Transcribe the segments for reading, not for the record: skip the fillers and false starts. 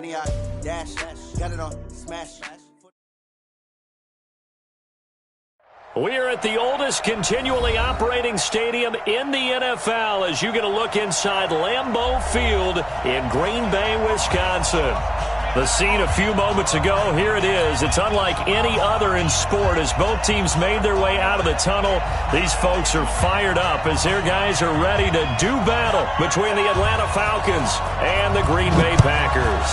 20 yard dash, got it on, smash. We are at the oldest continually operating stadium in the NFL as you get a look inside Lambeau Field in Green Bay, Wisconsin. The scene a few moments ago, here it is. It's unlike any other in sport as both teams made their way out of the tunnel. These folks are fired up as their guys are ready to do battle between the Atlanta Falcons and the Green Bay Packers.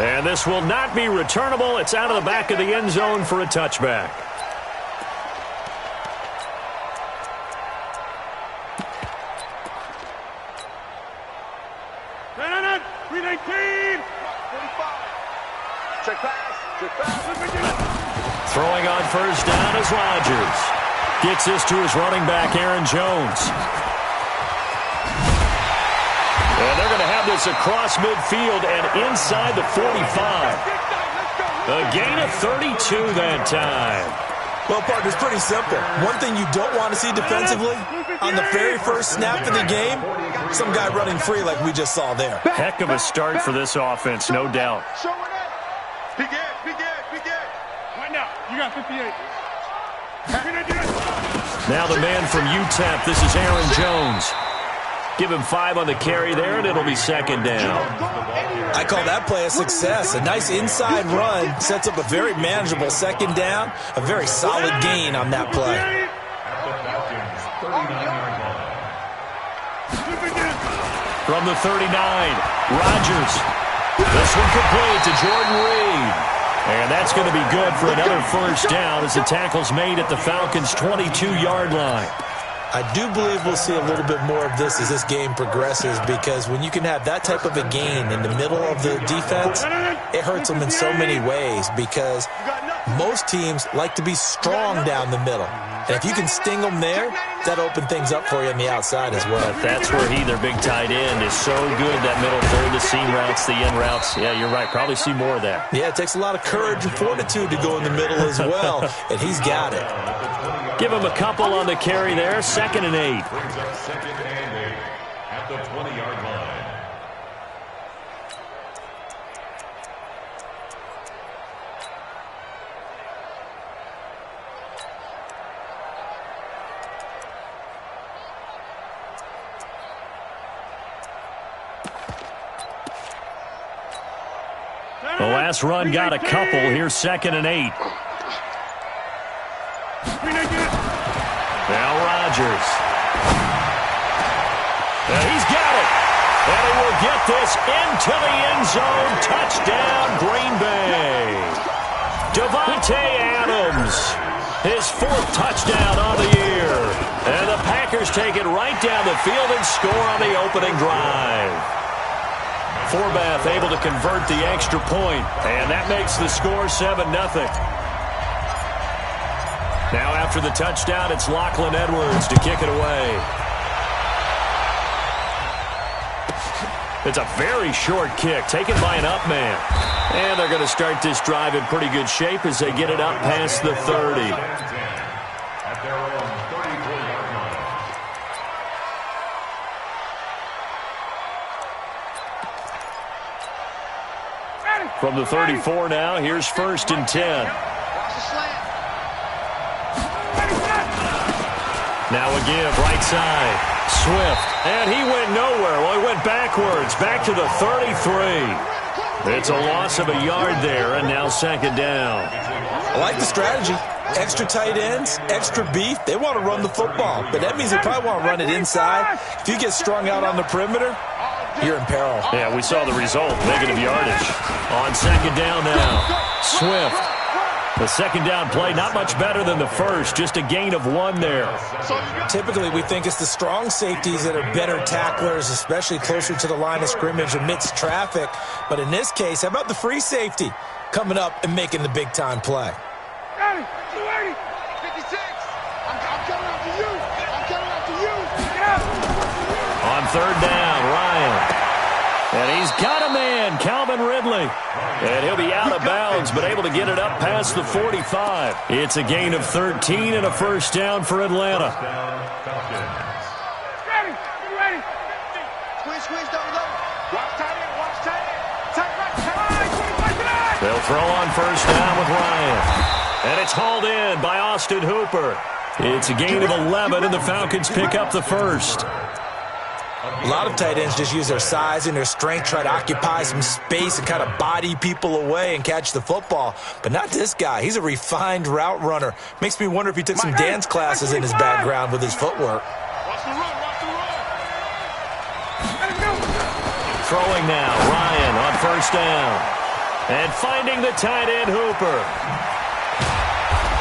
And this will not be returnable. It's out of the back of the end zone for a touchback. Throwing on first down is Rodgers. Gets this to his running back, Aaron Jones. And they're going to have this across midfield and inside the 45. A gain of 32 that time. Well, partner, it's pretty simple. One thing you don't want to see defensively, on the very first snap of the game, some guy running free like we just saw there. Heck of a start for this offense, no doubt. Be good. Right now, you got 58. Now the man from UTEP, this is Aaron Jones. Give him 5 on the carry there, and it'll be second down. I call that play a success. A nice inside run sets up a very manageable second down, a very solid gain on that play. From the 39, Rodgers. This one complete to Jordan Reed. And that's going to be good for another first down as the tackle's made at the Falcons' 22-yard line. I do believe we'll see a little bit more of this as this game progresses, because when you can have that type of a gain in the middle of the defense, it hurts them in so many ways, because most teams like to be strong down the middle. And if you can sting them there, that opens things up for you on the outside as well. That's where their big tight end, is so good, that middle third, the seam routes, the in routes. Yeah, you're right. Probably see more of that. Yeah, it takes a lot of courage and fortitude to go in the middle as well, and he's got it. Give him a couple on the carry there. 2nd and 8. Second and 8 at the 20-yard line. The last run got a couple. Here's 2nd and 8. Now Rodgers. And he's got it. And he will get this into the end zone. Touchdown, Green Bay. Devontae Adams. His 4th touchdown on the year. And the Packers take it right down the field and score on the opening drive. Forbath able to convert the extra point. And that makes the score 7-0. Now after the touchdown, it's Lachlan Edwards to kick it away. It's a very short kick taken by an up man. And they're going to start this drive in pretty good shape as they get it up past the 30. At their own 34-yard line. From the 34 now, here's 1st and 10. Now a give, right side. Swift. And he went nowhere. Well, he went backwards. Back to the 33. It's a loss of a yard there, and now 2nd down. I like the strategy. Extra tight ends, extra beef. They want to run the football, but that means they probably want to run it inside. If you get strung out on the perimeter, you're in peril. Yeah, we saw the result. Negative yardage. On 2nd down now. Swift. The 2nd down play, not much better than the first. Just a gain of 1 there. Typically, we think it's the strong safeties that are better tacklers, especially closer to the line of scrimmage amidst traffic. But in this case, how about the free safety coming up and making the big-time play? 280, 56. I'm coming after you. I'm coming after you. Get out. On 3rd down, Ryan. And he's got a man, Calvin Ridley. And he'll be out of bounds, but able to get it up past the 45. It's a gain of 13 and a first down for Atlanta. throw on first down with Ryan. And it's hauled in by Austin Hooper. It's a gain of 11, and the Falcons pick up the first. A lot of tight ends just use their size and their strength, try to occupy some space and kind of body people away and catch the football. But not this guy. He's a refined route runner. Makes me wonder if he took some dance classes in his background with his footwork. Throwing now, Ryan on first down. And finding the tight end, Hooper.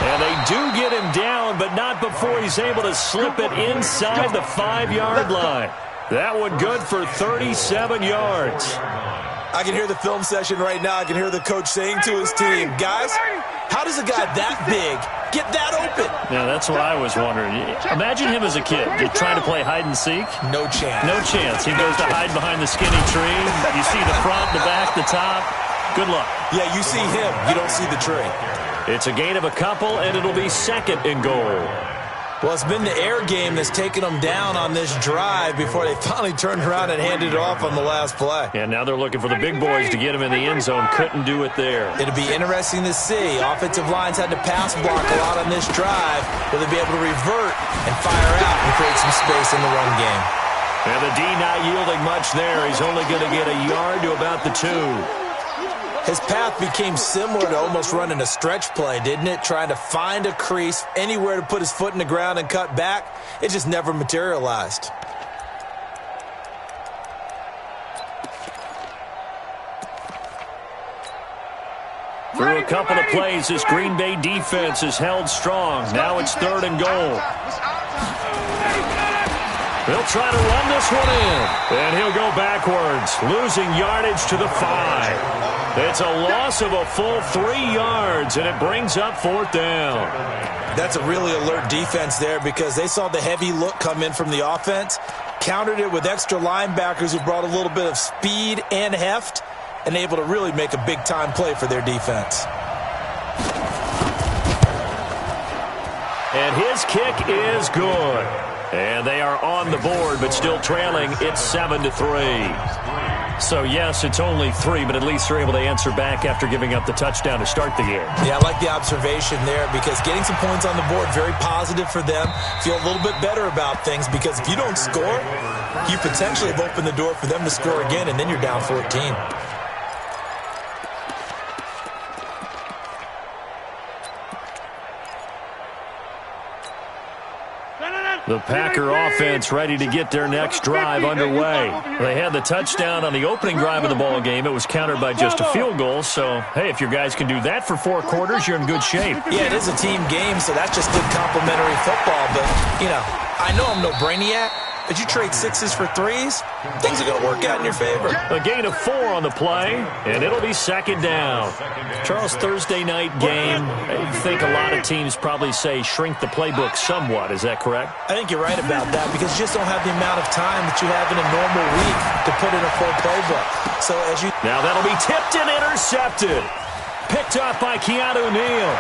And they do get him down, but not before he's able to slip it inside the 5-yard line. That one good for 37 yards. I can hear the film session right now. I can hear the coach saying to his team, guys, how does a guy that big get that open? Yeah, that's what I was wondering. Imagine him as a kid. You're trying to play hide and seek. No chance. No chance. He goes to hide behind the skinny tree. You see the front, the back, the top. Good luck. Yeah, you see him. You don't see the tree. It's a gain of a couple, and it'll be second and goal. Well, it's been the air game that's taken them down on this drive before they finally turned around and handed it off on the last play. And now they're looking for the big boys to get him in the end zone. Couldn't do it there. It'll be interesting to see. Offensive lines had to pass block a lot on this drive. Will they be able to revert and fire out and create some space in the run game? And the D not yielding much there. He's only going to get a yard to about the 2. His path became similar to almost running a stretch play, didn't it? Trying to find a crease, anywhere to put his foot in the ground and cut back. It just never materialized. Through a couple of plays, this Green Bay defense is held strong. Now it's 3rd and goal. They'll try to run this one in. And he'll go backwards, losing yardage to the 5. It's a loss of a full 3 yards, and it brings up 4th down. That's a really alert defense there because they saw the heavy look come in from the offense, countered it with extra linebackers who brought a little bit of speed and heft, and able to really make a big-time play for their defense. And his kick is good. And they are on the board, but still trailing. It's 7-3. So, yes, it's only 3, but at least they're able to answer back after giving up the touchdown to start the game. Yeah, I like the observation there because getting some points on the board, very positive for them. Feel a little bit better about things because if you don't score, you potentially have opened the door for them to score again, and then you're down 14. The Packer offense ready to get their next drive underway. They had the touchdown on the opening drive of the ball game. It was countered by just a field goal. So, hey, if your guys can do that for 4 quarters, you're in good shape. Yeah, it is a team game, so that's just good complimentary football. But, you know, I know I'm no brainiac, but you trade 6s for 3s, things are going to work out in your favor. A gain of 4 on the play, and it'll be 2nd down. Charles, Thursday night game, I think a lot of teams probably say shrink the playbook somewhat. Is that correct? I think you're right about that because you just don't have the amount of time that you have in a normal week to put in a full playbook. So as you now that'll be tipped and intercepted. Picked up by Keanu Neal.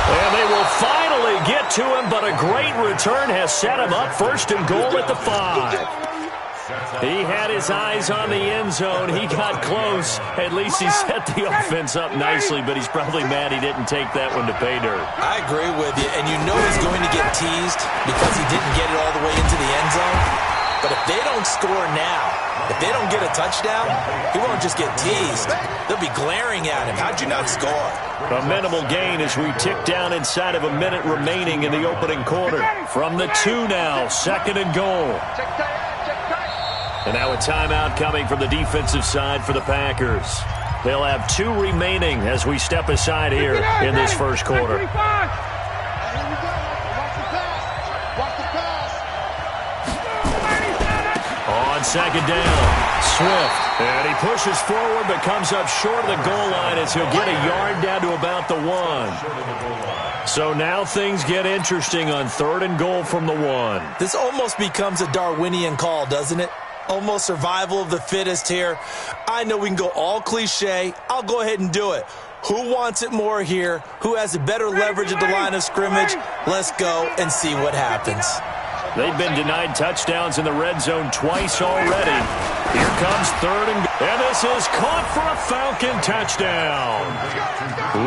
And they will finally get to him, but a great return has set him up 1st and goal at the 5. He had his eyes on the end zone. He got close. At least he set the offense up nicely, but he's probably mad he didn't take that one to pay dirt. I agree with you, and you know he's going to get teased because he didn't get it all the way into the end zone. But if they don't score now, if they don't get a touchdown, he won't just get teased. They'll be glaring at him. How'd you not score? A minimal gain as we tick down inside of a minute remaining in the opening quarter. From the 2 now, 2nd and goal. And now a timeout coming from the defensive side for the Packers. They'll have 2 remaining as we step aside here in this first quarter. On 2nd down, Swift. And he pushes forward but comes up short of the goal line as he'll get a yard down to about the 1. So now things get interesting on 3rd and goal from the 1. This almost becomes a Darwinian call, doesn't it? Almost survival of the fittest here. I know we can go all cliche. I'll go ahead and do it. Who wants it more here? Who has a better leverage at the line of scrimmage? Let's go and see what happens. They've been denied touchdowns in the red zone twice already. Here comes third and this is caught for a Falcon touchdown.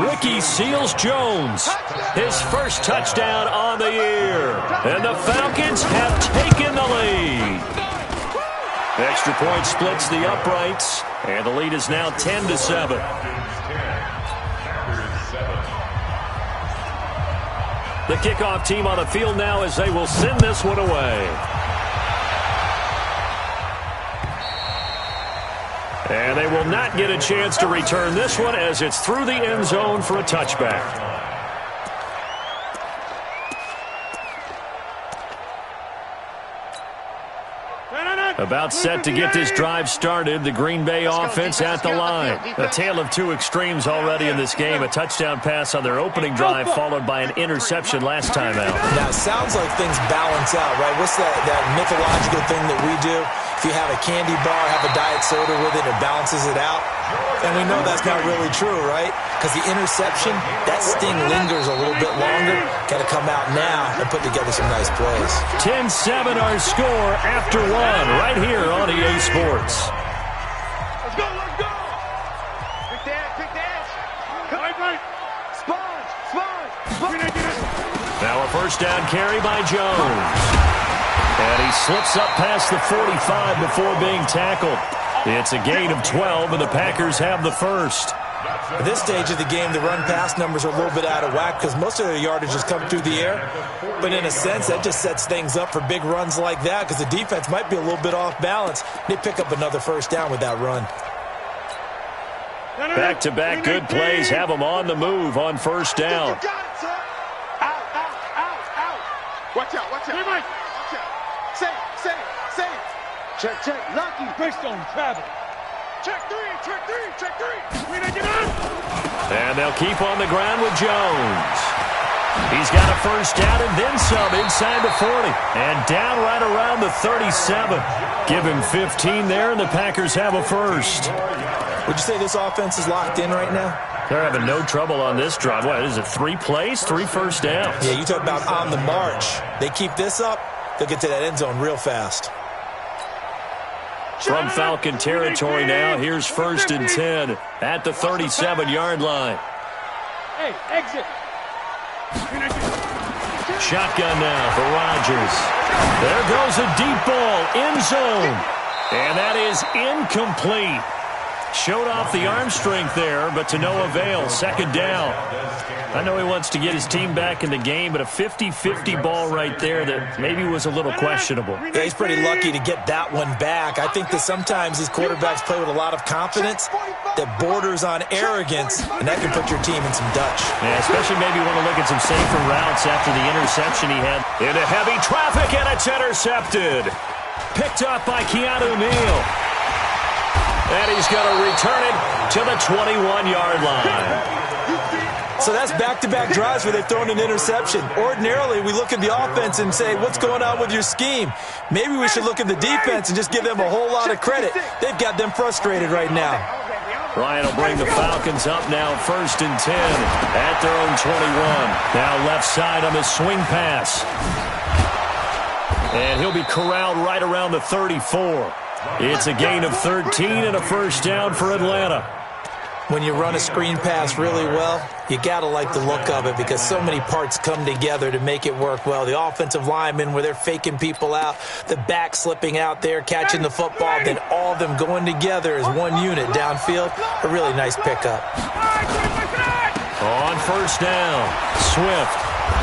Ricky Seals-Jones, his first touchdown on the year. And the Falcons have taken the lead. Extra point splits the uprights, and the lead is now 10-7. The kickoff team on the field now as they will send this one away. And they will not get a chance to return this one as it's through the end zone for a touchback. About set to get this drive started, the Green Bay offense at the line. A tale of two extremes already in this game. A touchdown pass on their opening drive followed by an interception last time out. Now, it sounds like things balance out, right? What's that mythological thing that we do? If you have a candy bar, have a diet soda with it, it balances it out. And we know that's not really true, right? Because the interception, that sting lingers a little bit longer. Got to come out now and put together some nice plays. 10-7 our score after one right here on EA Sports. Let's go, let's go. Quick dash. Come on, Sponge. Now a first down carry by Jones. And he slips up past the 45 before being tackled. It's a gain of 12, and the Packers have the first. At this stage of the game, the run-pass numbers are a little bit out of whack because most of their yardage has come through the air. But in a sense, that just sets things up for big runs like that because the defense might be a little bit off balance. They pick up another first down with that run. Back-to-back good plays have them on the move on first down. Out. Watch out. Say. Check. Lucky. Based on Travis. Check three. And they'll keep on the ground with Jones. He's got a first down and then some inside the 40. And down right around the 37. Give him 15 there, and the Packers have a first. Would you say this offense is locked in right now? They're having no trouble on this drive. What is it, 3 plays, 3 first downs? Yeah, you talk about on the march. They keep this up, they'll get to that end zone real fast. From Falcon territory now, here's first and 10 at the 37-yard line. Hey, exit. Shotgun now for Rodgers. There goes a deep ball, end zone. And that is incomplete. Showed off the arm strength there, but to no avail. Second down. I know he wants to get his team back in the game, but a 50-50 ball right there that maybe was a little questionable. Yeah, he's pretty lucky to get that one back. I think that sometimes these quarterbacks play with a lot of confidence that borders on arrogance, and that can put your team in some Dutch. Yeah, especially maybe want to look at some safer routes after the interception he had. Into heavy traffic, and it's intercepted. Picked up by Keanu Neal. And he's going to return it to the 21-yard line. So that's back-to-back drives where they've thrown an interception. Ordinarily, we look at the offense and say, what's going on with your scheme? Maybe we should look at the defense and just give them a whole lot of credit. They've got them frustrated right now. Ryan will bring the Falcons up now, first and 10 at their own 21. Now left side on the swing pass. And he'll be corralled right around the 34. It's a gain of 13 and a first down for Atlanta. When you run a screen pass really well, you got to like the look of it because so many parts come together to make it work well. The offensive linemen where they're faking people out, the back slipping out there, catching the football, then all of them going together as one unit downfield. A really nice pickup. On first down, Swift.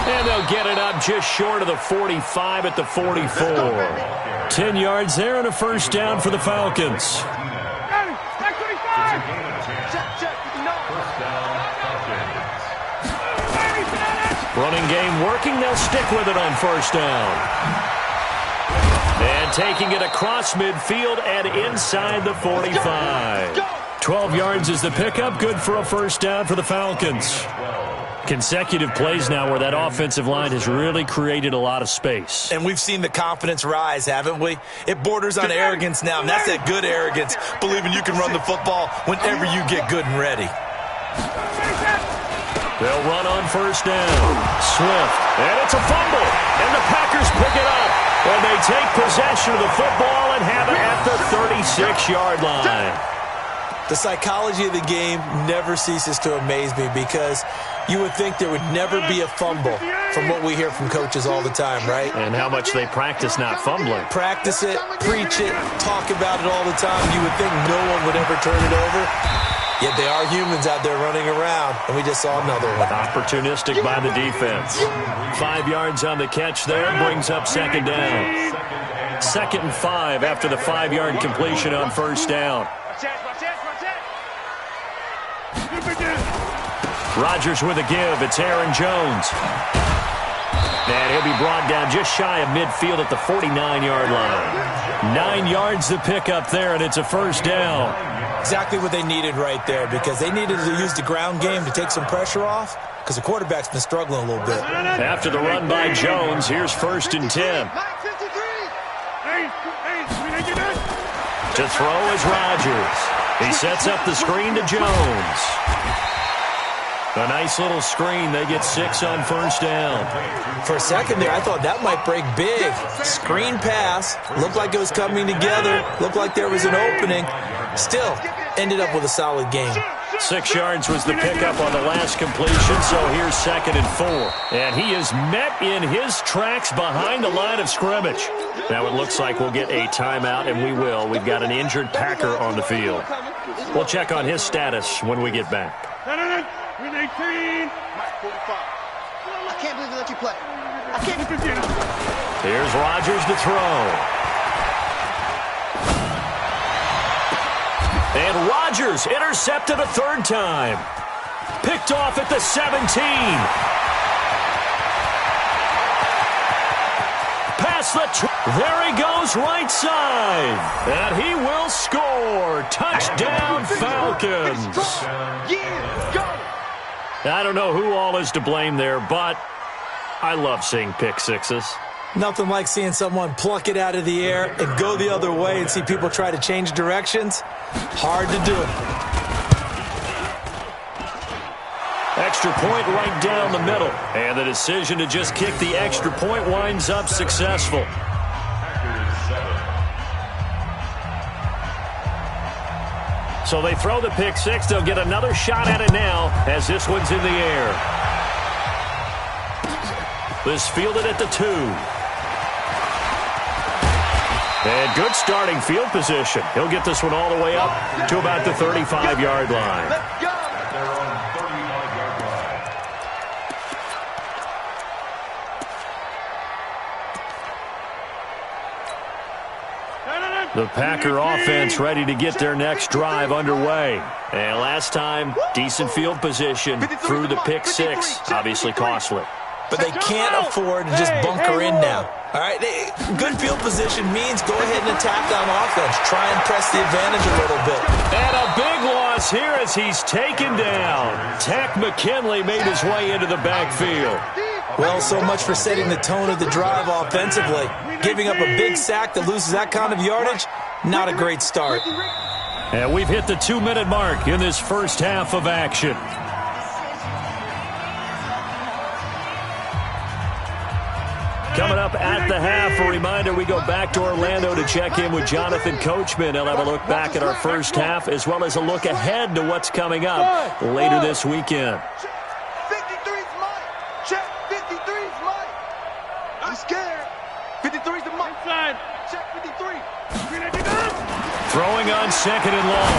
And they'll get it up just short of the 45 at the 44. 10 yards there and a first down for the Falcons. Running game working. They'll stick with it on first down. And taking it across midfield and inside the 45. 12 yards is the pickup. Good for a first down for the Falcons. Consecutive plays now where that offensive line has really created a lot of space. And we've seen the confidence rise, haven't we? It borders on arrogance now, and that's that good arrogance, believing you can run the football whenever you get good and ready. They'll run on first down. Swift, and it's a fumble, and the Packers pick it up. And they take possession of the football and have it at the 36-yard line. The psychology of the game never ceases to amaze me because you would think there would never be a fumble from what we hear from coaches all the time, right? And how much they practice not fumbling. Practice it, preach it, talk about it all the time. You would think no one would ever turn it over. Yet they are humans out there running around, and we just saw another one. Opportunistic by the defense. 5 yards on the catch there, brings up second down. 2nd and 5 after the 5-yard completion on first down. Rodgers with a give. It's Aaron Jones. And he'll be brought down just shy of midfield at the 49-yard line. 9 yards to pick up there, and it's a first down. Exactly what they needed right there because they needed to use the ground game to take some pressure off because the quarterback's been struggling a little bit. After the run by Jones, here's 1st and 10. To throw is Rodgers. He sets up the screen to Jones. A nice little screen. They get 6 on first down. For a second there, I thought that might break big. Screen pass. Looked like it was coming together. Looked like there was an opening. Still, ended up with a solid game. 6 yards was the pickup on the last completion, so here's 2nd and 4. And he is met in his tracks behind the line of scrimmage. Now it looks like we'll get a timeout, and we will. We've got an injured Packer on the field. We'll check on his status when we get back. I can't believe they let you play. I can't. Here's Rodgers to throw. And Rodgers intercepted a 3rd time. Picked off at the 17. Past the there he goes right side. And he will score. Touchdown Falcons. I don't know who all is to blame there, but I love seeing pick sixes. Nothing like seeing someone pluck it out of the air and go the other way and see people try to change directions. Hard to do it. Extra point right down the middle. And the decision to just kick the extra point winds up successful. So they throw the pick six. They'll get another shot at it now as this one's in the air. This fielded at the 2. And good starting field position. He'll get this one all the way up to about the 35-yard line. The Packer offense ready to get their next drive underway. And last time, decent field position through the pick six. Obviously costly. But they can't afford to just bunker in now. All right, good field position means go ahead and attack on offense. Try and press the advantage a little bit. And a big loss here as he's taken down. Tack McKinley made his way into the backfield. Well, so much for setting the tone of the drive offensively. Giving up a big sack that loses that kind of yardage, not a great start. And we've hit the 2-minute mark in this first half of action. Coming up at the half, a reminder, we go back to Orlando to check in with Jonathan Coachman. He'll have a look back at our first half as well as a look ahead to what's coming up later this weekend. 53's mine. Check 53's mine. I'm scared. 53's the mine. Check 53. Throwing on 2nd and long.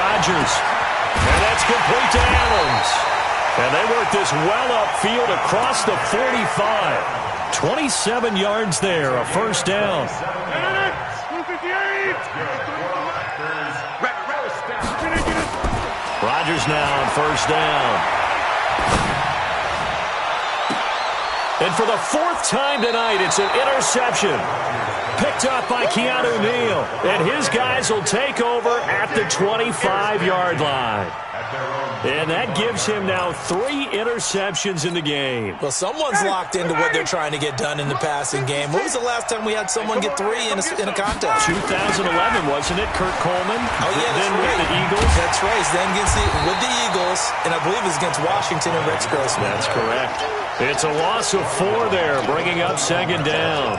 Rodgers. And that's complete to Adams. And they work this well upfield across the 45. 27 yards there, a first down. Rodgers now on first down. And for the 4th time tonight, it's an interception. Picked up by Keanu Neal. And his guys will take over at the 25-yard line. And that gives him now 3 interceptions in the game. Well, someone's locked into what they're trying to get done in the passing game. When was the last time we had someone get 3 in a contest? 2011, wasn't it? Kurt Coleman. Oh, yeah, that's then right. With the Eagles. That's right. Then with the Eagles, and I believe it's against Washington and Rex Grossman. That's correct. It's a loss of 4 there, bringing up 2nd down.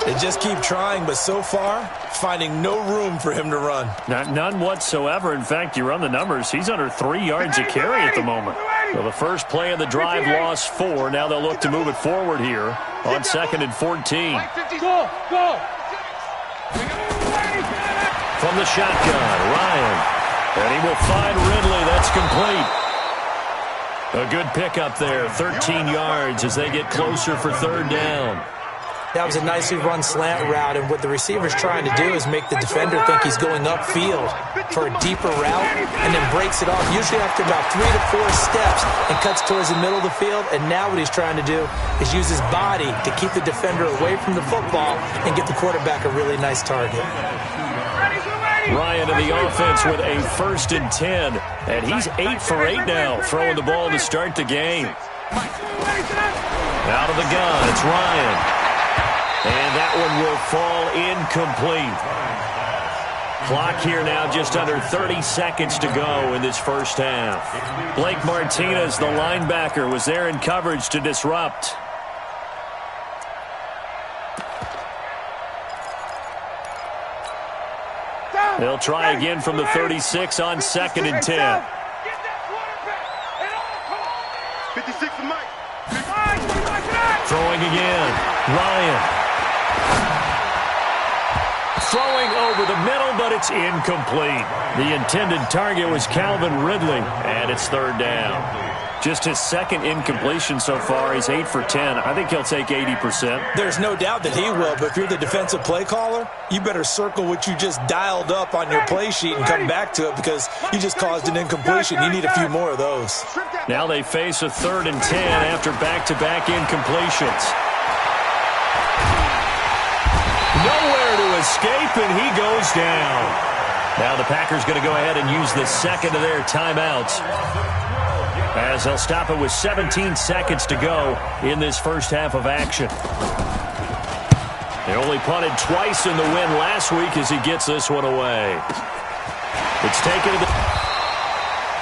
They just keep trying, but so far, finding no room for him to run. None whatsoever. In fact, you run the numbers. He's under 3 yards a carry at the moment. So the first play of the drive lost 4. Now they'll look to move it forward here on 2nd and 14. Go! From the shotgun, Ryan. And he will find Ridley. That's complete. A good pickup there, 13 yards as they get closer for 3rd down. That was a nicely run slant route, and what the receiver's trying to do is make the defender think he's going upfield for a deeper route and then breaks it off, usually after about 3 to 4 steps, and cuts towards the middle of the field. And now what he's trying to do is use his body to keep the defender away from the football and get the quarterback a really nice target. Ryan in the offense with a 1st and 10, and he's 8 for 8 now, throwing the ball to start the game. Out of the gun, it's Ryan. And that one will fall incomplete. Clock here now just under 30 seconds to go in this first half. Blake Martinez, the linebacker, was there in coverage to disrupt. They'll try again from the 36 on 2nd and 10. 56 to Mike. Throwing again. Ryan. Throwing over the middle, but it's incomplete. The intended target was Calvin Ridley, and it's 3rd down. Just his 2nd incompletion so far. He's 8 for 10. I think he'll take 80%. There's no doubt that he will, but if you're the defensive play caller, you better circle what you just dialed up on your play sheet and come back to it, because you just caused an incompletion. You need a few more of those. Now they face a 3rd and 10 after back-to-back incompletions. Nowhere to escape, and he goes down. Now the Packers going to go ahead and use the 2nd of their timeouts, as they'll stop it with 17 seconds to go in this first half of action. They only punted twice in the win last week as he gets this one away. It's taken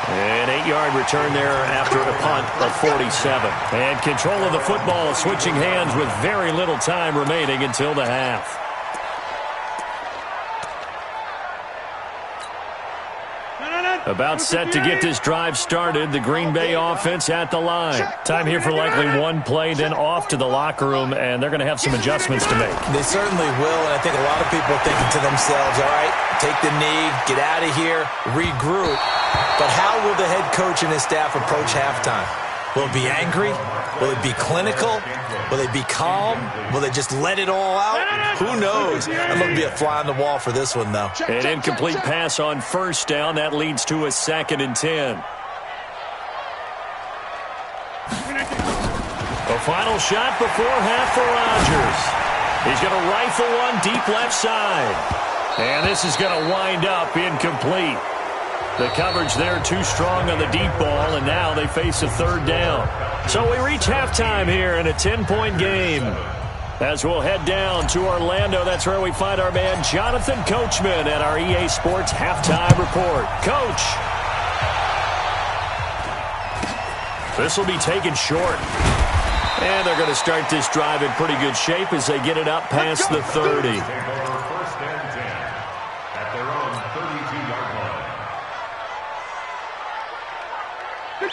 an 8-yard return there after a punt of 47. And control of the football switching hands with very little time remaining until the half. About set to get this drive started. The Green Bay offense at the line. Time here for likely one play, then off to the locker room, and they're going to have some adjustments to make. They certainly will, and I think a lot of people are thinking to themselves, all right, take the knee, get out of here, regroup. But how will the head coach and his staff approach halftime? Will it be angry? Will it be clinical? Will they be calm? Will they just let it all out? Who knows? I'm going to be a fly on the wall for this one, though. An incomplete pass on 1st down. That leads to a 2nd and 10. A final shot before half for Rodgers. He's going to rifle one deep left side. And this is going to wind up incomplete. The coverage there too strong on the deep ball, and now they face a 3rd down. So we reach halftime here in a 10-point game. As we'll head down to Orlando, that's where we find our man Jonathan Coachman at our EA Sports Halftime Report. Coach. This will be taken short. And they're going to start this drive in pretty good shape as they get it up past the 30.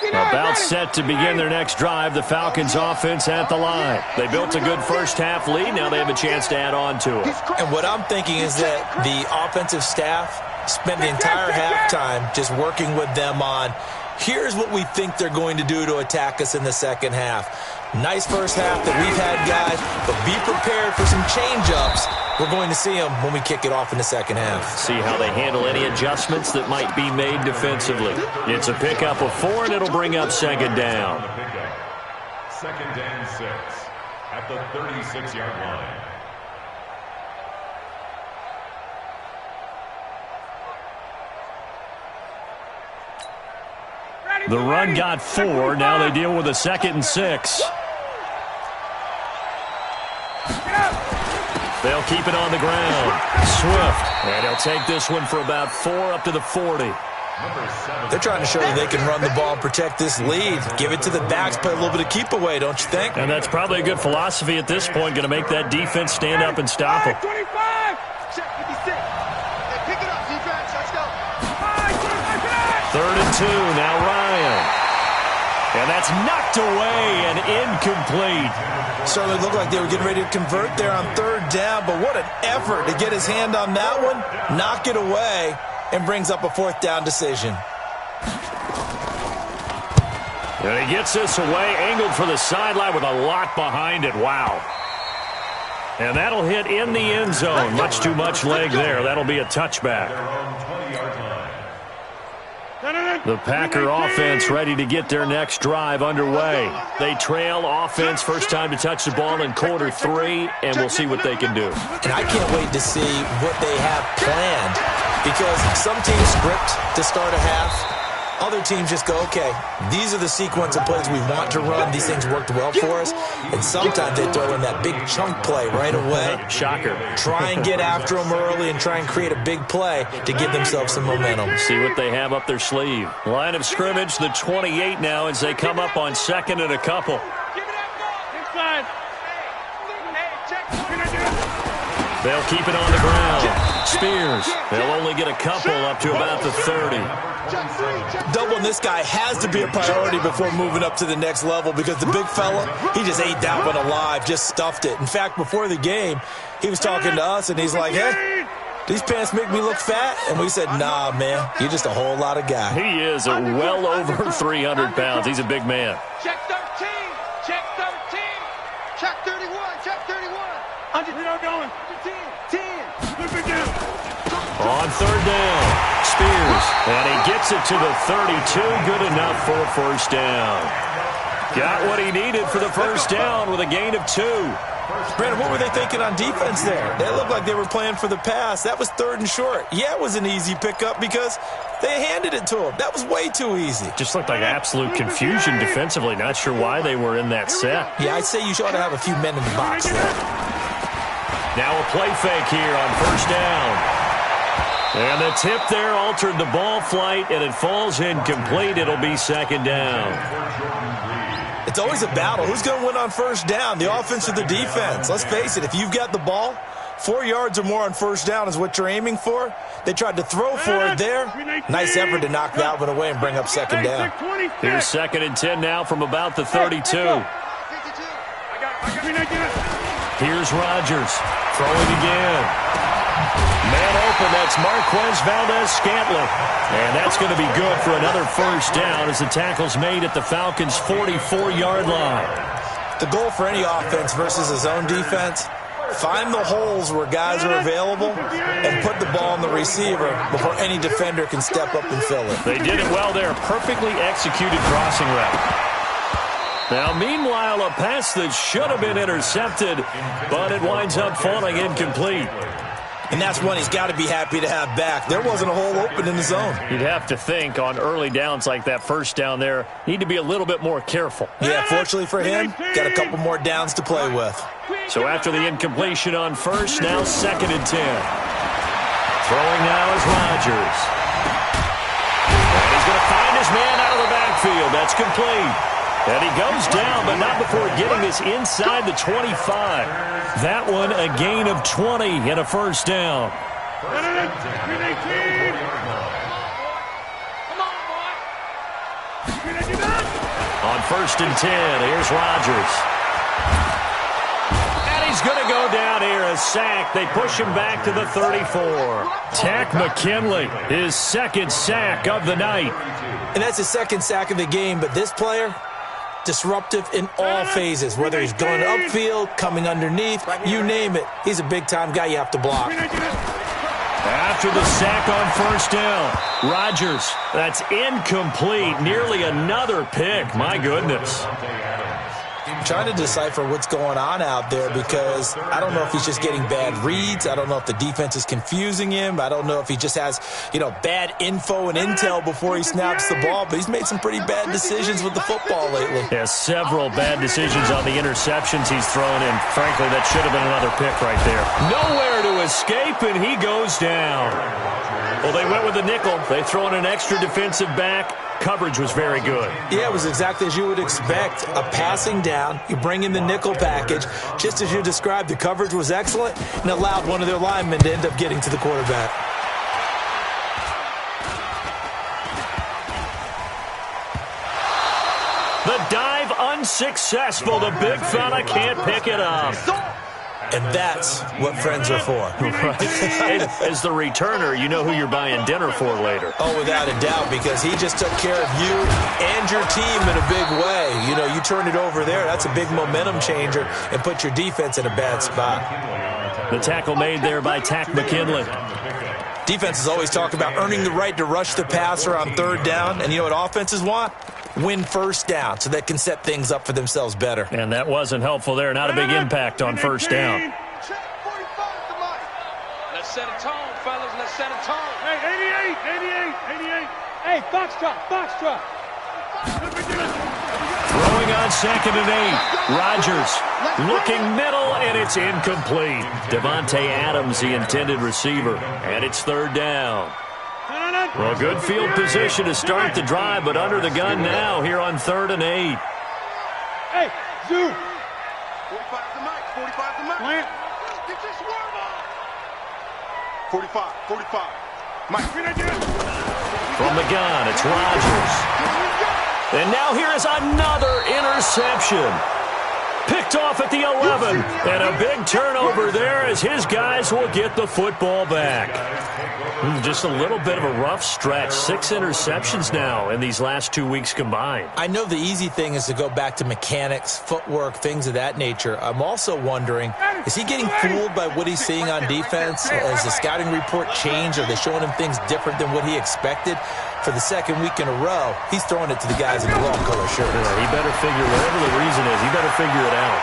About set to begin their next drive, the Falcons offense at the line. They built a good first half lead. Now they have a chance to add on to it. And what I'm thinking is that the offensive staff spent the entire halftime just working with them on, here's what we think they're going to do to attack us in the second half. Nice first half that we've had, guys, but be prepared for some change-ups. We're going to see them when we kick it off in the second half. See how they handle any adjustments that might be made defensively. It's a pickup of 4, and it'll bring up 2nd down. 2nd and 6 at the 36-yard line. The run got 4. Now they deal with a 2nd and 6. They'll keep it on the ground. Swift. And he'll take this one for about 4 up to the 40. They're trying to show you they can run the ball and protect this lead. Give it to the backs, play a little bit of keep away, don't you think? And that's probably a good philosophy at this point, going to make that defense stand up and stop them. 25! Check 56. Hey, pick it up, defense. Let's go. 3rd and 2, now Ryan. And that's knocked away and incomplete. Certainly looked like they were getting ready to convert there on 3rd down, but what an effort to get his hand on that one, knock it away, and brings up a 4th down decision. And he gets this away, angled for the sideline with a lot behind it. Wow. And that'll hit in the end zone. Much too much leg there. That'll be a touchback. The Packer offense ready to get their next drive underway. They trail offense, first time to touch the ball in quarter 3, and we'll see what they can do. And I can't wait to see what they have planned, because some teams script to start a half. Other teams just go, okay, these are the sequence of plays we want to run. These things worked well for us. And sometimes they throw in that big chunk play right away. Shocker. Try and get after them early and try and create a big play to give themselves some momentum. See what they have up their sleeve. Line of scrimmage, the 28 now as they come up on 2nd and a couple. Inside. They'll keep it on the ground. Spears, they'll only get a couple up to about the 30. Doubling this guy has to be a priority before moving up to the next level, because the big fella, he just ate that one alive, just stuffed it. In fact, before the game, he was talking to us, and he's like, hey, these pants make me look fat? And we said, nah, man, you're just a whole lot of guy. He is well over 300 pounds. He's a big man. Check 13. Check 13. Check 31. Check 31. 100. Going. 10. 10. On 3rd down, Spears, and he gets it to the 32. Good enough for a 1st down. Got what he needed for the 1st down with a gain of 2. Brandon, what were they thinking on defense there? They looked like they were playing for the pass. That was 3rd and short. Yeah, it was an easy pickup because they handed it to him. That was way too easy. Just looked like absolute confusion defensively. Not sure why they were in that set. Yeah, I'd say you ought to have a few men in the box there. Now a play fake here on 1st down. And the tip there altered the ball flight, and it falls incomplete. It'll be 2nd down. It's always a battle. Who's going to win on 1st down, the offense or the defense? Let's face it, if you've got the ball, 4 yards or more on 1st down is what you're aiming for. They tried to throw for it there. Nice effort to knock that one away and bring up 2nd down. Here's 2nd and 10 now from about the 32. Here's Rodgers throwing again. Man open, that's Marquez Valdez-Scantling. And that's going to be good for another 1st down as the tackle's made at the Falcons' 44-yard line. The goal for any offense versus a zone defense, find the holes where guys are available and put the ball on the receiver before any defender can step up and fill it. They did it well there. Perfectly executed crossing route. Now, meanwhile, a pass that should have been intercepted, but it winds up falling incomplete. And that's one he's got to be happy to have back. There wasn't a hole open in the zone. You'd have to think on early downs like that 1st down there, need to be a little bit more careful. Yeah, fortunately for him, got a couple more downs to play with. So after the incompletion on 1st, now 2nd and 10. Throwing now is Rodgers. And he's going to find his man out of the backfield. That's complete. And he goes down, but not before getting this inside the 25. That one a gain of 20 and a 1st down. On 1st and 10, here's Rodgers. And he's going to go down here, a sack. They push him back to the 34. Tack McKinley, his 2nd sack of the night. And that's his 2nd sack of the game, but this player, disruptive in all phases, whether he's going upfield, coming underneath, you name it. He's a big-time guy you have to block. After the sack on 1st down, Rodgers, that's incomplete. Nearly another pick. My goodness. I'm trying to decipher what's going on out there, because I don't know if he's just getting bad reads. I don't know if the defense is confusing him. I don't know if he just has, bad info and intel before he snaps the ball. But he's made some pretty bad decisions with the football lately. Yeah, several bad decisions on the interceptions he's thrown, and frankly, that should have been another pick right there. Nowhere to escape, and he goes down. Well, they went with the nickel. They throw in an extra defensive back. Coverage was very good. Yeah, it was exactly as you would expect. A passing down, you bring in the nickel package. Just as you described, the coverage was excellent and allowed one of their linemen to end up getting to the quarterback. The dive unsuccessful. The big fella can't pick it up. And that's what friends are for. Right. As the returner, you know who you're buying dinner for later. Oh, without a doubt, because he just took care of you and your team in a big way. You know, you turn it over there, that's a big momentum changer and put your defense in a bad spot. The tackle made there by Tack McKinley. Defenses always talk about earning the right to rush the passer on third down. And you know what offenses want? Win first down so they can set things up for themselves better. And that wasn't helpful there. Not a big impact on first down. Let's set a tone, fellas. Let's set a tone. Hey, 88. Hey, Foxtrot. Throwing on 2nd and 8. Rodgers looking middle, and it's incomplete. Devontae Adams, the intended receiver. And it's 3rd down. Well, good field position to start the drive, but under the gun now here on 3rd and 8. Hey, Zoo. 45 the mic. Plant. Get this worm on. 45. Mike. From the gun, it's Rodgers. And now here is another interception. Picked off at the 11. And a big turnover there as his guys will get the football back. Just a little bit of a rough stretch. 6 interceptions now in these last 2 weeks combined. I know the easy thing is to go back to mechanics, footwork, things of that nature. I'm also wondering, is he getting fooled by what he's seeing on defense? Has the scouting report changed? Are they showing him things different than what he expected? For the 2nd week in a row, he's throwing it to the guys in the wrong color shirts. Yeah, he better figure, whatever the reason is, he better figure it out.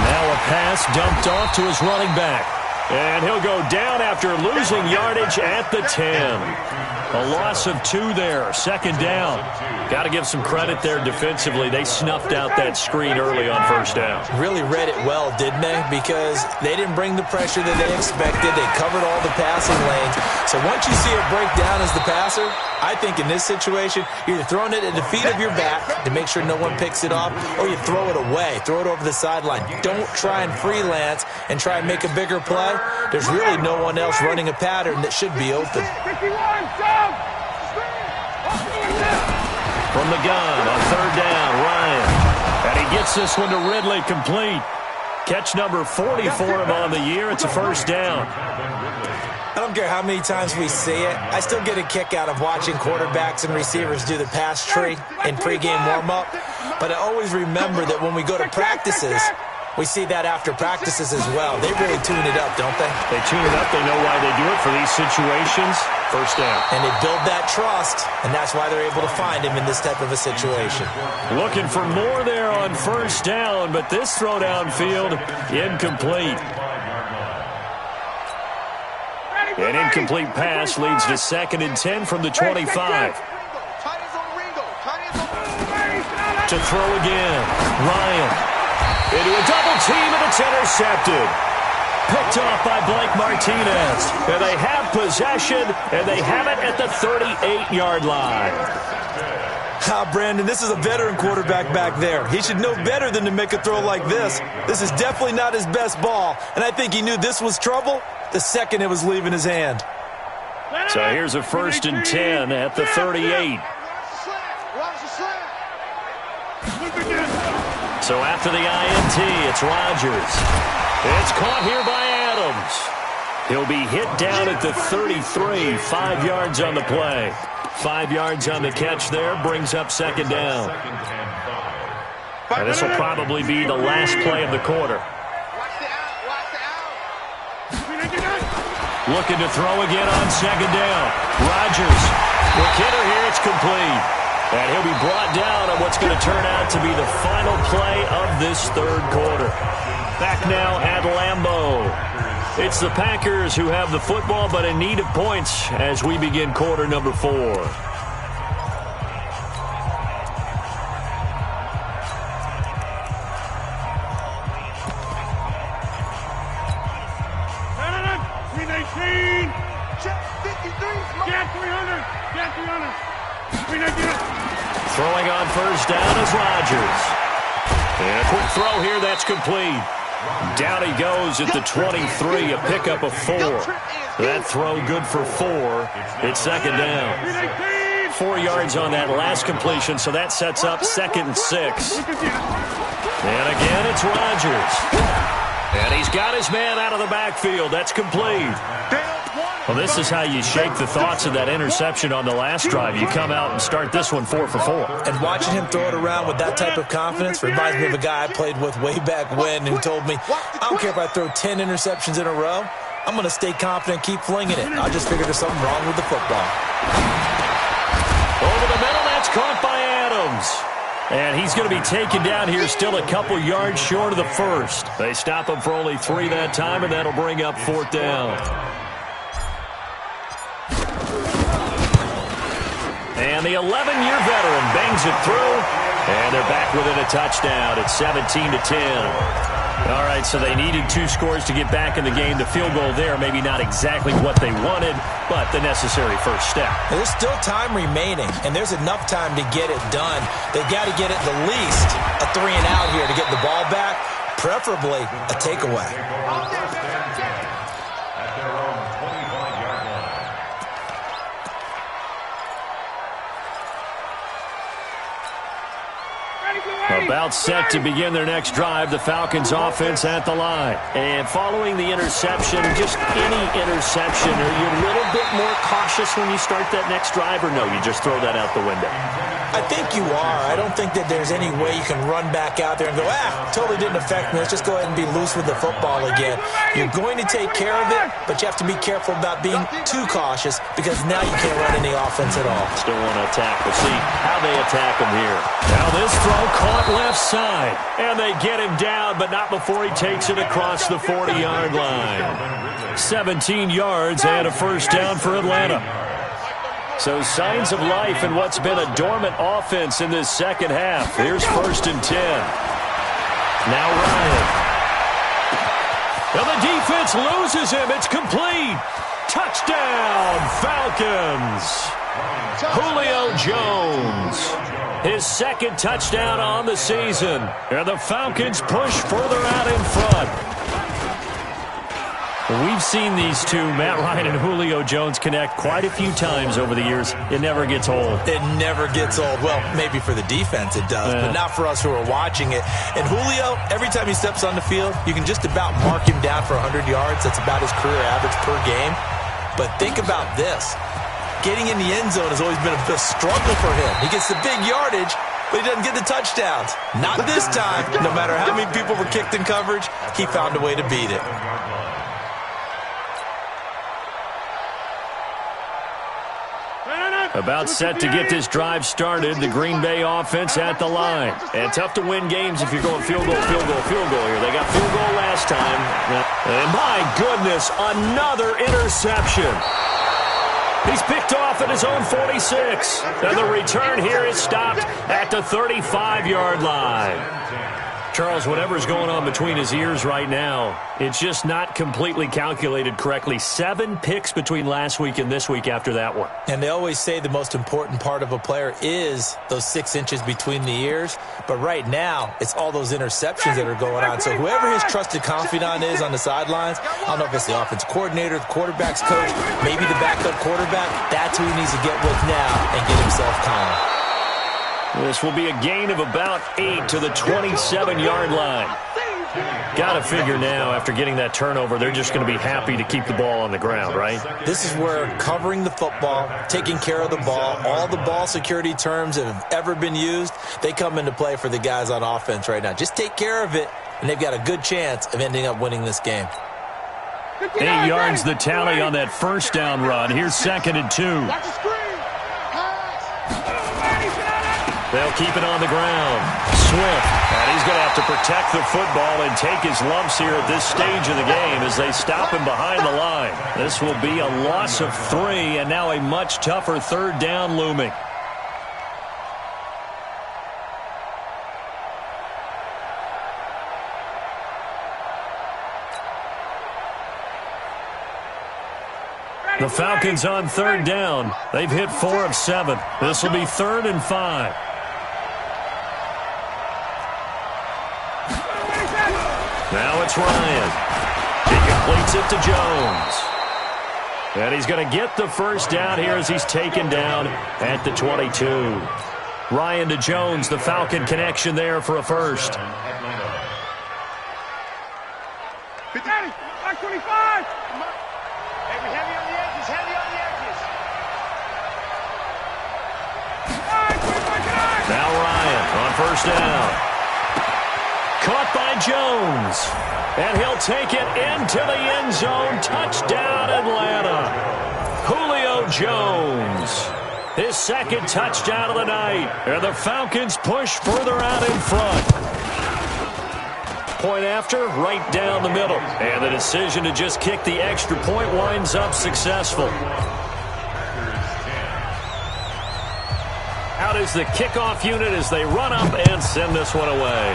Now a pass dumped off to his running back. And he'll go down after losing yardage at the 10. A loss of 2 there. 2nd down. Got to give some credit there defensively. They snuffed out that screen early on 1st down. Really read it well, didn't they? Because they didn't bring the pressure that they expected. They covered all the passing lanes. So once you see it break down as the passer, I think in this situation, you're either throwing it at the feet of your back to make sure no one picks it off, or you throw it away, throw it over the sideline. Don't try and freelance and try and make a bigger play. There's really no one else running a pattern that should be open. From the gun on 3rd down, Ryan. And he gets this one to Ridley complete. Catch number 40 for him on the year. It's a 1st down. I don't care how many times we see it. I still get a kick out of watching quarterbacks and receivers do the pass tree in pregame warm-up. But I always remember that when we go to practices, we see that after practices as well. They really tune it up, don't they? They tune it up. They know why they do it for these situations. 1st down. And they build that trust, and that's why they're able to find him in this type of a situation. Looking for more there on 1st down, but this throw downfield, incomplete. An incomplete pass leads to 2nd and 10 from the 25. To throw again. Ryan. Into a double team, and it's intercepted. Picked off by Blake Martinez. And they have possession, and they have it at the 38-yard line. Brandon, this is a veteran quarterback back there. He should know better than to make a throw like this. This is definitely not his best ball, and I think he knew this was trouble the second it was leaving his hand. So here's a 1st and 10 at the 38. So after the INT, it's Rodgers. It's caught here by Adams. He'll be hit down at the 33, 5 yards on the play. 5 yards on the catch there, brings up 2nd down. And this will probably be the last play of the quarter. Looking to throw again on 2nd down. Rodgers. With hitter here, it's complete. And he'll be brought down on what's going to turn out to be the final play of this 3rd quarter. Back now at Lambeau. It's the Packers who have the football, but in need of points as we begin quarter number 4. Check 50. Get 300. Get 300. 300. Throwing on first down is Rodgers. And a quick throw here that's complete. Down he goes at the 23, a pickup of 4. That throw good for 4. It's second down. 4 yards on that last completion, so that sets up 2nd and 6. And again, it's Rodgers. And he's got his man out of the backfield. That's complete. Well, this is how you shake the thoughts of that interception on the last drive. You come out and start this one 4 for 4. And watching him throw it around with that type of confidence reminds me of a guy I played with way back when who told me, I don't care if I throw 10 interceptions in a row. I'm going to stay confident, keep flinging it. I just figured there's something wrong with the football. Over the middle, that's caught by Adams. And he's going to be taken down here, still a couple yards short of the first. They stop him for only 3 that time, and that'll bring up 4th down. And the 11-year veteran bangs it through, and they're back within a touchdown. It's 17-10. All right, so they needed 2 scores to get back in the game. The field goal there, maybe not exactly what they wanted, but the necessary first step. There's still time remaining, and there's enough time to get it done. They've got to get it the least a 3 and out here to get the ball back, preferably a takeaway. About set to begin their next drive, the Falcons offense at the line. And following the interception, just any interception, are you a little bit more cautious when you start that next drive, or no, you just throw that out the window? I think you are. I don't think that there's any way you can run back out there and go, totally didn't affect me. Let's just go ahead and be loose with the football again. You're going to take care of it, but you have to be careful about being too cautious because now you can't run any offense at all. Still want to attack. We'll see how they attack him here. Now this throw caught left side, and they get him down, but not before he takes it across the 40-yard line. 17 yards and a first down for Atlanta. So signs of life in what's been a dormant offense in this second half. Here's 1st and 10. Now Ryan. Now the defense loses him. It's complete. Touchdown, Falcons. Julio Jones. His 2nd touchdown on the season. And the Falcons push further out in front. We've seen these two, Matt Ryan and Julio Jones, connect quite a few times over the years. It never gets old. It never gets old. Well, maybe for the defense it does, but not for us who are watching it. And Julio, every time he steps on the field, you can just about mark him down for 100 yards. That's about his career average per game. But think about this. Getting in the end zone has always been a struggle for him. He gets the big yardage, but he doesn't get the touchdowns. Not this time. No matter how many people were kicked in coverage, he found a way to beat it. About set to get this drive started, the Green Bay offense at the line. And tough to win games if you're going field goal here. They got field goal last time. And my goodness, another interception. He's picked off at his own 46. And the return here is stopped at the 35-yard line. Charles, whatever's going on between his ears right now, it's just not completely calculated correctly. 7 picks between last week and this week after that one. And they always say the most important part of a player is those 6 inches between the ears. But right now, it's all those interceptions that are going on. So whoever his trusted confidant is on the sidelines, I don't know if it's the offensive coordinator, the quarterback's coach, maybe the backup quarterback, that's who he needs to get with now and get himself calm. This will be a gain of about 8 to the 27-yard line. Got to figure now, after getting that turnover, they're just going to be happy to keep the ball on the ground, right? This is where covering the football, taking care of the ball, all the ball security terms that have ever been used, they come into play for the guys on offense right now. Just take care of it, and they've got a good chance of ending up winning this game. 8 yards the tally on that first down run. Here's 2nd and 2. They'll keep it on the ground. Swift. And he's going to have to protect the football and take his lumps here at this stage of the game as they stop him behind the line. This will be a loss of 3, and now a much tougher 3rd down looming. The Falcons on third down. They've hit 4 of 7. This will be 3rd and 5. Now it's Ryan. He completes it to Jones. And he's going to get the first down here as he's taken down at the 22. Ryan to Jones, the Falcon connection there for a first. Back 25. Heavy on the edges, heavy on the edges. Now Ryan on first down. Caught by Jones. And he'll take it into the end zone. Touchdown, Atlanta. Julio Jones. His second touchdown of the night. And the Falcons push further out in front. Point after, right down the middle. And the decision to just kick the extra point winds up successful. Out is the kickoff unit as they run up and send this one away.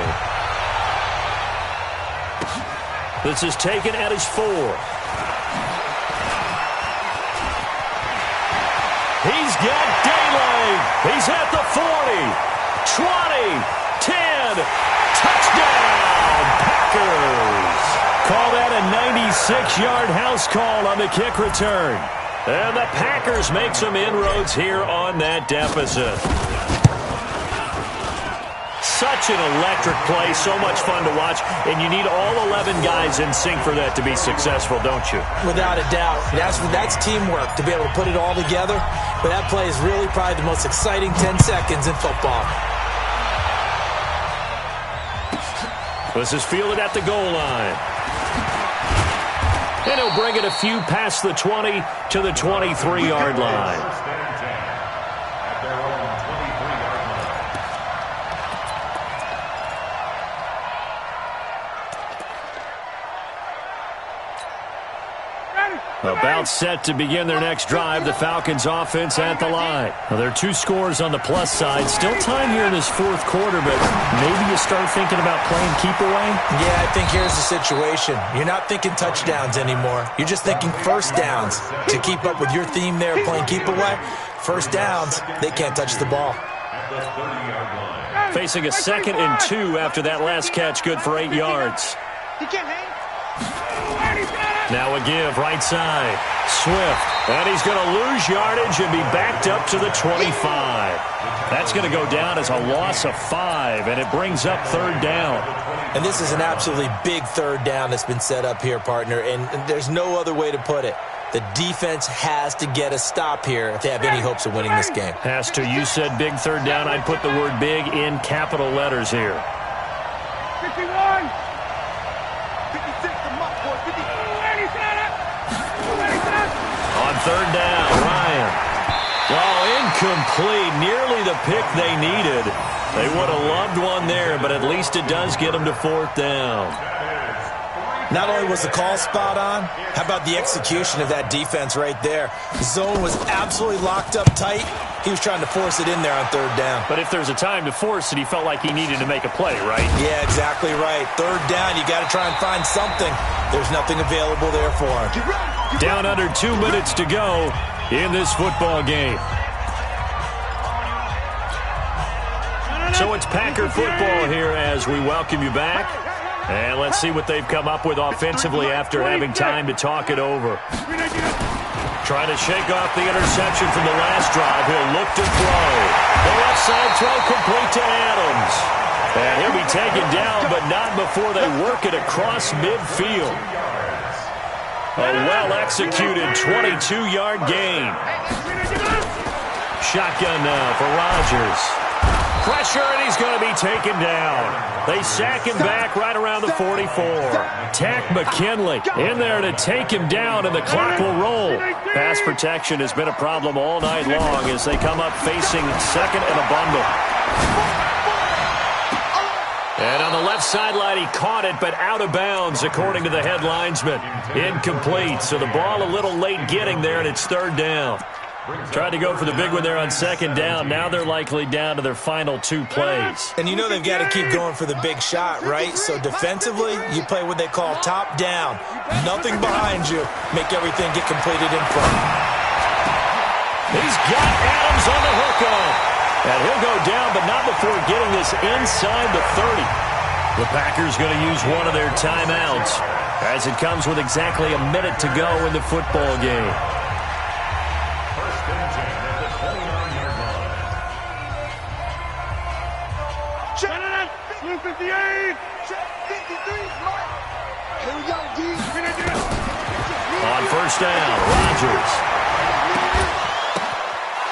This is taken at his 4. He's got daylight. He's at the 40, 20, 10. Touchdown, Packers. Call that a 96-yard house call on the kick return. And the Packers make some inroads here on that deficit. Such an electric play, so much fun to watch, and you need all 11 guys in sync for that to be successful, don't you? Without a doubt. That's teamwork to be able to put it all together. But that play is really probably the most exciting 10 seconds in football. This is fielded at the goal line. And he'll bring it a few past the 20 to the 23-yard line. About set to begin their next drive, the Falcons offense at the line. Now, there are 2 scores on the plus side. Still time here in this 4th quarter, but maybe you start thinking about playing keep away? Yeah, I think here's the situation. You're not thinking touchdowns anymore. You're just thinking first downs. To keep up with your theme there, playing keep away, first downs, they can't touch the ball. Facing a 2nd and 2 after that last catch, good for 8 yards. He can't hang. Now a give, right side. Swift. And he's going to lose yardage and be backed up to the 25. That's going to go down as a loss of 5, and it brings up 3rd down. And this is an absolutely big 3rd down that's been set up here, partner, and there's no other way to put it. The defense has to get a stop here if they have any hopes of winning this game. Has to. You said big 3rd down. I'd put the word big in capital letters here. 51. 56, the muck boy, 50. On 3rd down, Ryan. Oh, incomplete. Nearly the pick they needed. They would have loved one there, but at least it does get them to 4th down. Not only was the call spot on, how about the execution of that defense right there? The zone was absolutely locked up tight. He was trying to force it in there on 3rd down. But if there's a time to force it, he felt like he needed to make a play, right? Yeah, exactly right. 3rd down, you got to try and find something. There's nothing available there for him. Down under 2 minutes to go in this football game. So it's Packer football here as we welcome you back. And let's see what they've come up with offensively after having time to talk it over. Trying to shake off the interception from the last drive. He'll look to throw. The left side throw complete to Adams. And he'll be taken down, but not before they work it across midfield. A well-executed 22-yard gain. Shotgun now for Rodgers. Pressure, and he's going to be taken down. They sack him back right around the 44. Tack McKinley in there to take him down, and the clock will roll. Pass protection has been a problem all night long as they come up facing 2nd and a bundle. And on the left sideline, he caught it, but out of bounds, according to the head linesman. Incomplete, so the ball a little late getting there, and it's 3rd down. Tried to go for the big one there on second down. Now they're likely down to their final 2 plays. And you know they've got to keep going for the big shot, right? So defensively, you play what they call top down. Nothing behind you. Make everything get completed in front. He's got Adams on the hook on. And he'll go down, but not before getting this inside the 30. The Packers going to use one of their timeouts as it comes with exactly a minute to go in the football game. First and 10 at the 29-yard line. Check it. Blue 58. Check 53's Mike. Here we go, D. On first down, Rodgers.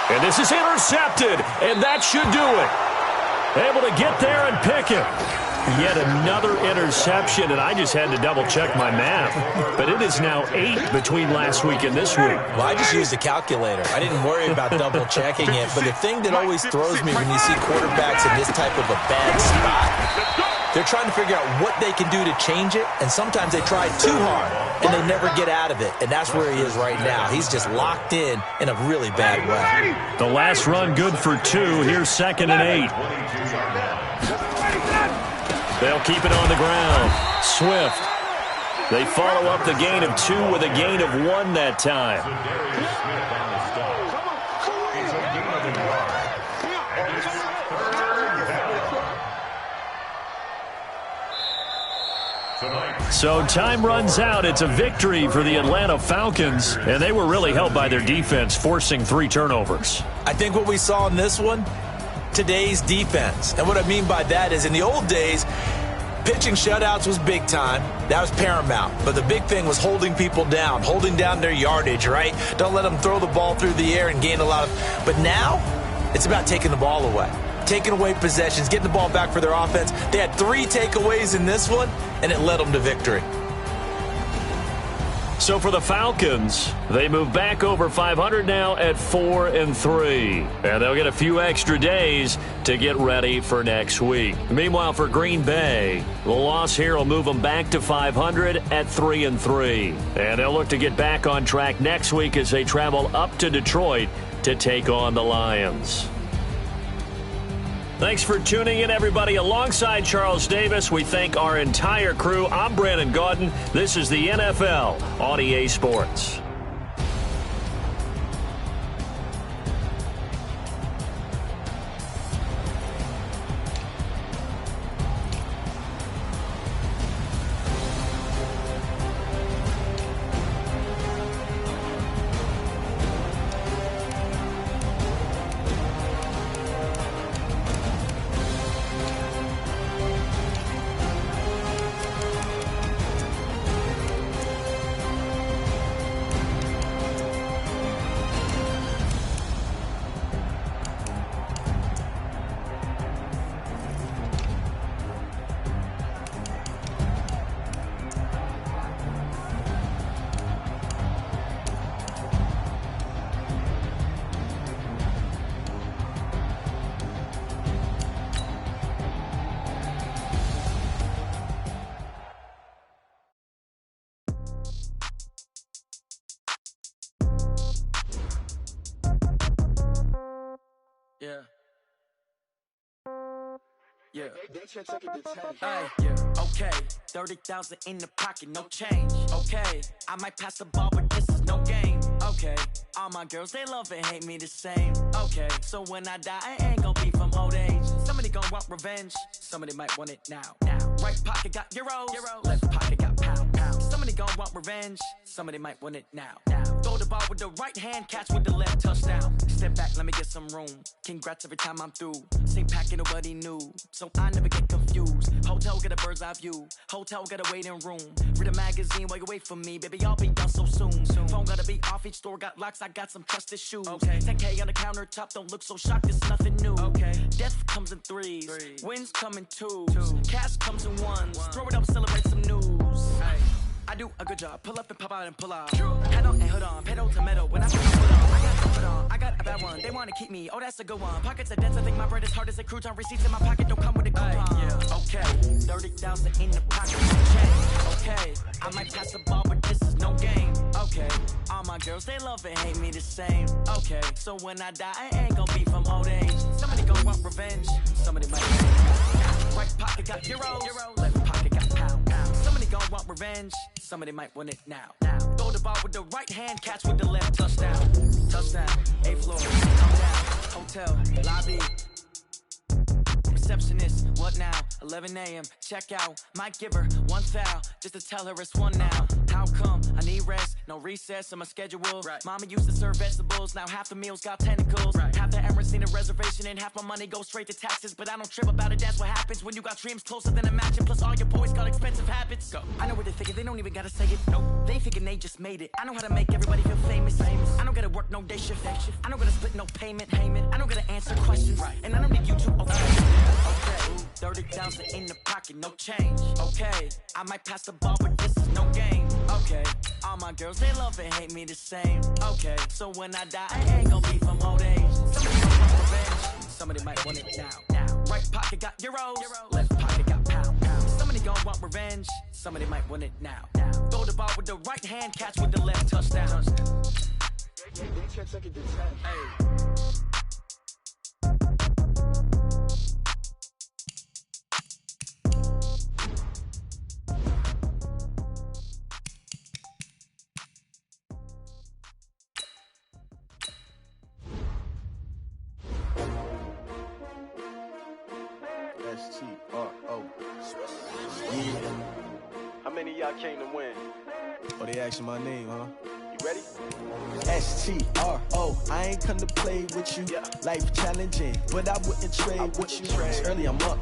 And this is intercepted, and that should do it. Able to get there and pick it. Yet another interception, and I just had to double-check my math. But it is now 8 between last week and this week. Well, I just used a calculator. I didn't worry about double-checking it. But the thing that always throws me when you see quarterbacks in this type of a bad spot, they're trying to figure out what they can do to change it, and sometimes they try too hard, and they never get out of it. And that's where he is right now. He's just locked in a really bad way. The last run good for 2. Here's second and 8. They'll keep it on the ground. Swift. They follow up the gain of 2 with a gain of 1 that time. So time runs out. It's a victory for the Atlanta Falcons, and they were really helped by their defense, forcing 3 turnovers. I think what we saw in this one, today's defense. And what I mean by that is in the old days, pitching shutouts was big time. That was paramount. But the big thing was holding people down, holding down their yardage, right? Don't let them throw the ball through the air and gain a lot of... But now, it's about taking the ball away. Taking away possessions, getting the ball back for their offense. They had 3 takeaways in this one, and it led them to victory. So for the Falcons, they move back over 500 now at 4-3. And they'll get a few extra days to get ready for next week. Meanwhile, for Green Bay, the loss here will move them back to 500 at 3-3. And they'll look to get back on track next week as they travel up to Detroit to take on the Lions. Thanks for tuning in, everybody. Alongside Charles Davis, we thank our entire crew. I'm Brandon Gaudin. This is the NFL on EA Sports. Yeah. Hey, yeah. Okay. 30,000 in the pocket, no change. Okay. I might pass the ball, but this is no game. Okay. All my girls, they love and hate me the same. Okay. So when I die, I ain't gonna be from old age. Somebody gonna want revenge. Somebody might want it now. Right pocket got euros. Left pocket got pound. Somebody gonna want revenge. Somebody might want it now. Throw the ball with the right hand, catch with the left, touchdown. Step back, let me get some room. Congrats every time I'm through. Same packet, nobody knew. So I never get confused. Hotel get a bird's eye view. Hotel got a waiting room. Read a magazine while you wait for me. Baby, I'll be done so soon. Phone gotta be off, each store got locks. I got some trusted shoes. Okay. 10K on the countertop, don't look so shocked, it's nothing new. Okay. Death comes in threes. Wins come in twos. Cash comes in ones. Throw it up, celebrate some news. Ay. I I do a good job. Pull up and pop out and pull out. Head on and hood on, pedal to metal. When I put my foot on, I got the foot on. I got a bad one. They want to keep me. Oh, that's a good one. Pockets are dense. I think my bread is hard as a crouton. Receipts in my pocket don't come with a coupon. Yeah, okay. 30,000 in the pocket. Okay, I might pass the ball, but this is no game. Okay, all my girls, they love and hate me the same. Okay, so when I die, I ain't gonna be from old age. Somebody gon' want revenge. Somebody might. Right pocket got euros. Left pocket got pound. Somebody gon' want revenge. Somebody might want it now. Throw the ball with the right hand, catch with the left. Touchdown. A floor. Come down. Hotel lobby. Receptionist, what now? 11 a.m. Check out. Might give her one foul just to tell her it's one now. How come? I need rest. No recess on my schedule. Right. Mama used to serve vegetables. Now half the meals got tentacles. Right. Half the Emirates need a reservation and half my money goes straight to taxes. But I don't trip about it. That's what happens when you got dreams closer than a match. And plus all your boys got expensive habits. Go. I know what they thinking. They don't even gotta say it. Nope. They thinking they just made it. I know how to make everybody feel famous. I don't gotta work no day shift. I don't gotta split no payment. I don't gotta answer questions. Right. And I don't need you to. Okay, 30,000 in the pocket, no change. Okay, I might pass the ball, but this is no game. Okay, all my girls, they love and hate me the same. Okay, so when I die, I ain't gonna be from old age. Somebody might want revenge. Somebody might want it now. Right pocket got euros. Left pocket got pound. Somebody gon' want revenge. Somebody might want it now. Throw the ball with the right hand, catch with the left. Touchdown. Hey. S-T-R-O. Yeah. How many of y'all came to win? Oh, they asking my name, huh? You ready? S-T-R-O. I ain't come to play with you. Life challenging, but I wouldn't trade with you. It's early, I'm up.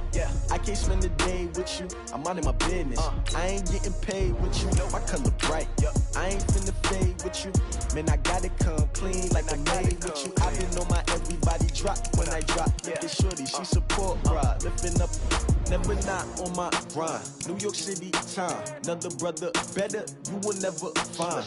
I can't spend the day with you. I'm out of my business. I ain't getting paid with you. My color bright. I ain't finna fade with you. Man, I gotta come clean like I made with you. I been on my everybody drop when I drop. Look at shorty, she support ride. Lifting up, never not on my grind. New York City time. Another brother better, you will never find.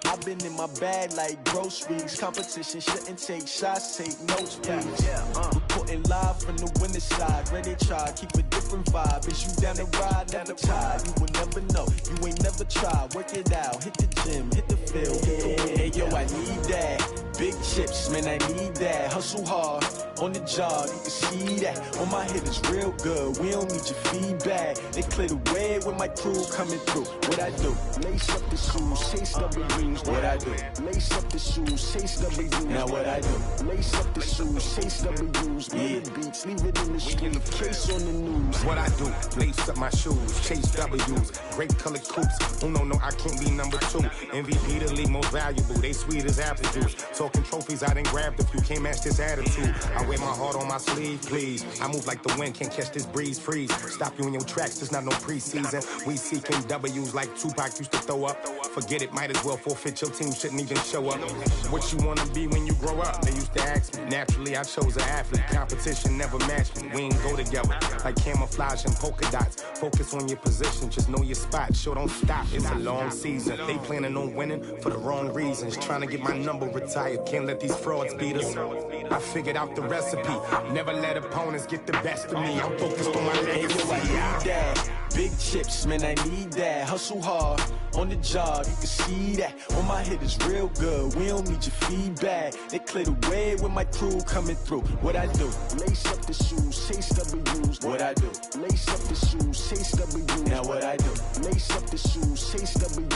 I've been in my bag like groceries. Competition shouldn't take shots, take notes, please. Reporting live from the winning side. Ready to try, keep a different vibe. Is you down the ride, never tired. You will never know, you ain't never tried. Work it out, hit the gym, hit the field, hit the win. Hey yo, I need that. Big chips, man, I need that. Hustle hard, on the job, you can see that. On my head is real good, we don't need your feedback. They clear the way with my crew coming through. What I do? Lace up the shoes, chase W's. What I do? Lace up the shoes, chase W's. Now what I do? Lace up the shoes, chase W's. Bring the beats, leave it in the street, case on the news. What I do? Lace up my shoes, chase W's. Great colored coops. Oh no, I can't be number 2. MVP the league most valuable. They sweet as apple juice. Talking trophies, I didn't grab the few. Can't match this attitude. I wear my heart on my sleeve, please. I move like the wind, can't catch this breeze, freeze. Stop you in your tracks, there's not no preseason. We seeking W's like Tupac used to throw up. Forget it, might as well forfeit, your team shouldn't even show up. What you wanna be when you grow up? They used to ask me. Naturally, I chose an athlete. Competition never matched me. We ain't go together like camouflage and polka dots. Focus on your position, just know your spot. Sure, don't stop, it's a long season. They planning on winning for the wrong reasons. Trying to get my number retired, can't let these frauds beat us. I figured out the recipe. Never let opponents get the best of me. I'm focused on my legacy. I need that. Big chips, man, I need that. Hustle hard, on the job, you can see that. On my head is real good, we don't need your feedback. They clear the way with my crew coming through. What I do? Lace up the shoes, chase W's. What I do? Lace up the shoes, chase W's. Now what I do? Lace up the shoes, chase W's.